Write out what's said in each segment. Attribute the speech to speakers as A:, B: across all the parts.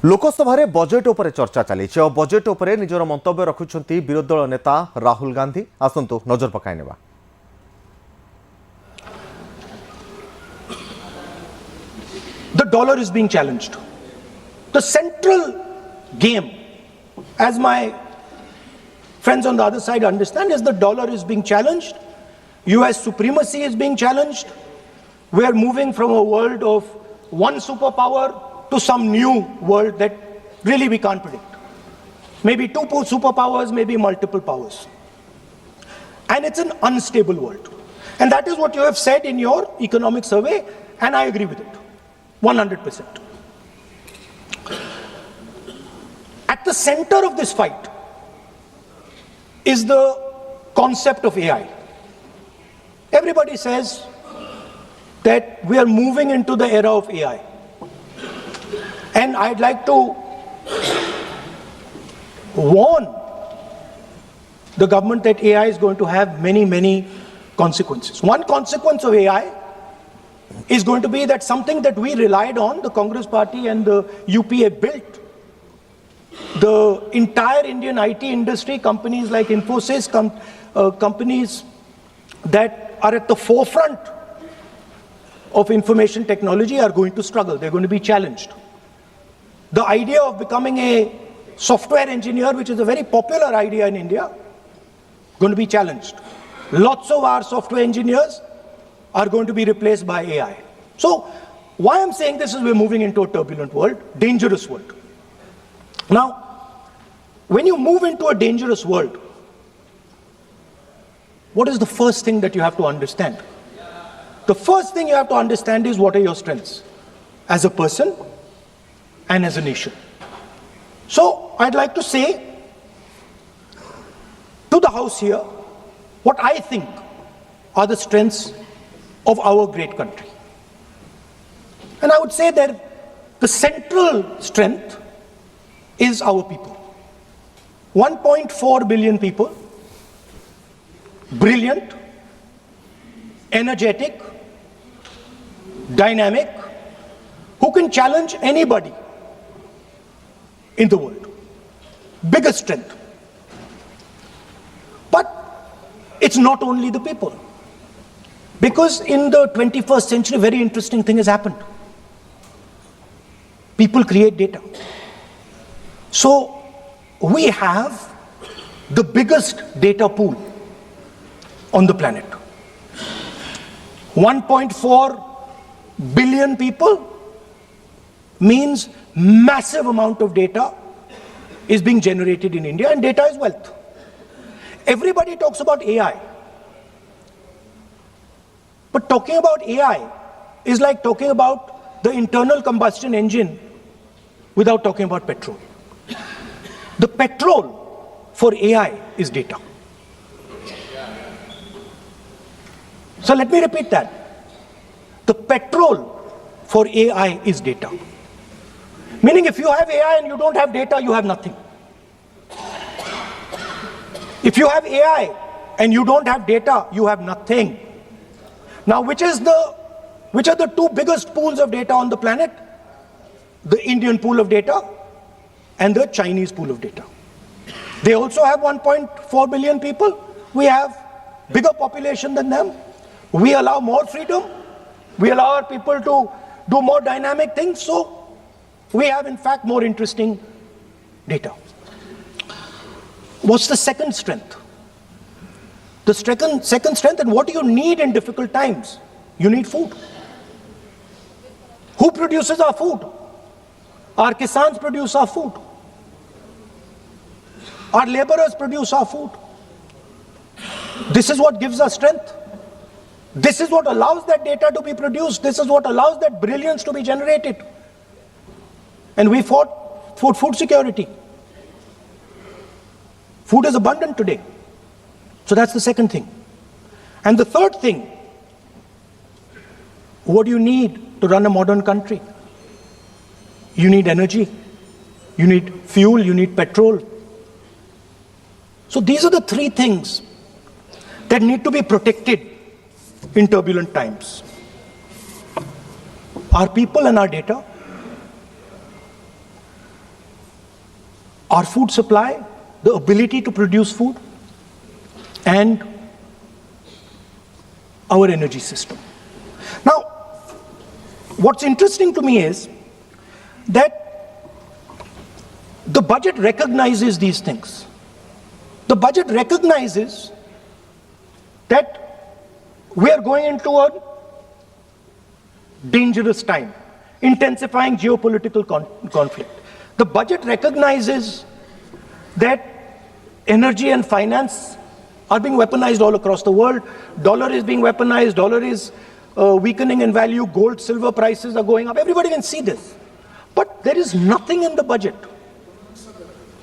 A: Lok Sabha budget उपरे चर्चा चली बजेट उपरे निजर मंतव्य रखुंट विरोधी दल नेता राहुल गांधी आसतु नजर पकाई नेबा।
B: The dollar is being challenged. The central game, as my friends on the other side understand, is the dollar is being challenged. US supremacy is being challenged. We are moving from a world of one superpower to some new world that really we can't predict. Maybe two superpowers, maybe multiple powers. And it's an unstable world. And that is what you have said in your economic survey, and I agree with it, 100%. At the center of this fight is the concept of AI. Everybody says that we are moving into the era of AI. And I'd like to warn the government that AI is going to have many consequences. One consequence of AI is going to be that something that we relied on, the Congress party and the UPA built, the entire Indian IT industry, companies like Infosys, companies that are at the forefront of information technology are going to struggle. They're going to be challenged. The idea of becoming a software engineer, which is a very popular idea in India, going to be challenged. Lots of our software engineers are going to be replaced by AI. So why I'm saying this is we're moving into a turbulent world, dangerous world. Now, when you move into a dangerous world, what is the first thing that you have to understand? The first thing you have to understand is what are your strengths as a person and as a nation. So I'd like to say to the House here what I think are the strengths of our great country. And I would say that the central strength is our people. 1.4 billion people, brilliant, energetic, dynamic, who can challenge anybody in the world. Biggest strength. But it's not only the people. Because in the 21st century, very interesting thing has happened. People create data. So we have the biggest data pool on the planet. 1.4 billion people means massive amount of data is being generated in India, and data is wealth. Everybody talks about AI. But talking about AI is like talking about the internal combustion engine without talking about petrol. The petrol for AI is data. So let me repeat that. The petrol for AI is data. Meaning if you have AI and you don't have data, you have nothing. If you have AI and you don't have data, you have nothing. Now, which are the two biggest pools of data on the planet? The Indian pool of data and the Chinese pool of data. They also have 1.4 billion people. We have bigger population than them. We allow more freedom. We allow our people to do more dynamic things. So we have, in fact, more interesting data. What's the second strength? The second strength, and what do you need in difficult times? You need food. Who produces our food? Our kisans produce our food. Our laborers produce our food. This is what gives us strength. This is what allows that data to be produced. This is what allows that brilliance to be generated. And we fought for food security. Food is abundant today. So that's the second thing. And the third thing, what do you need to run a modern country? You need energy, you need fuel, you need petrol. So these are the three things that need to be protected in turbulent times. Our people and our data, our food supply, the ability to produce food, and our energy system. Now, what's interesting to me is that the budget recognizes these things. The budget recognizes that we are going into a dangerous time, intensifying geopolitical conflict. The budget recognizes that energy and finance are being weaponized all across the world. Dollar is being weaponized, dollar is weakening in value, gold, silver prices are going up. Everybody can see this. But there is nothing in the budget.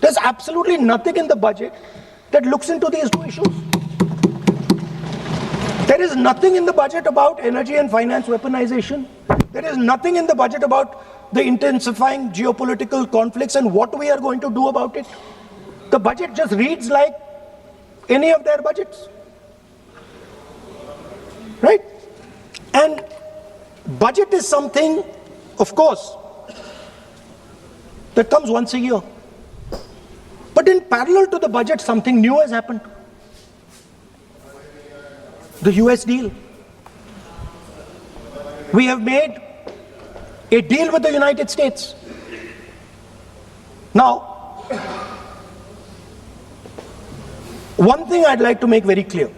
B: There's absolutely nothing in the budget that looks into these two issues. There is nothing in the budget about energy and finance weaponization. There is nothing in the budget about the intensifying geopolitical conflicts and what we are going to do about it. The budget just reads like any of their budgets. Right? And budget is something, of course, that comes once a year. But in parallel to the budget, something new has happened. The US deal. We have made a deal with the United States. Now, one thing I'd like to make very clear.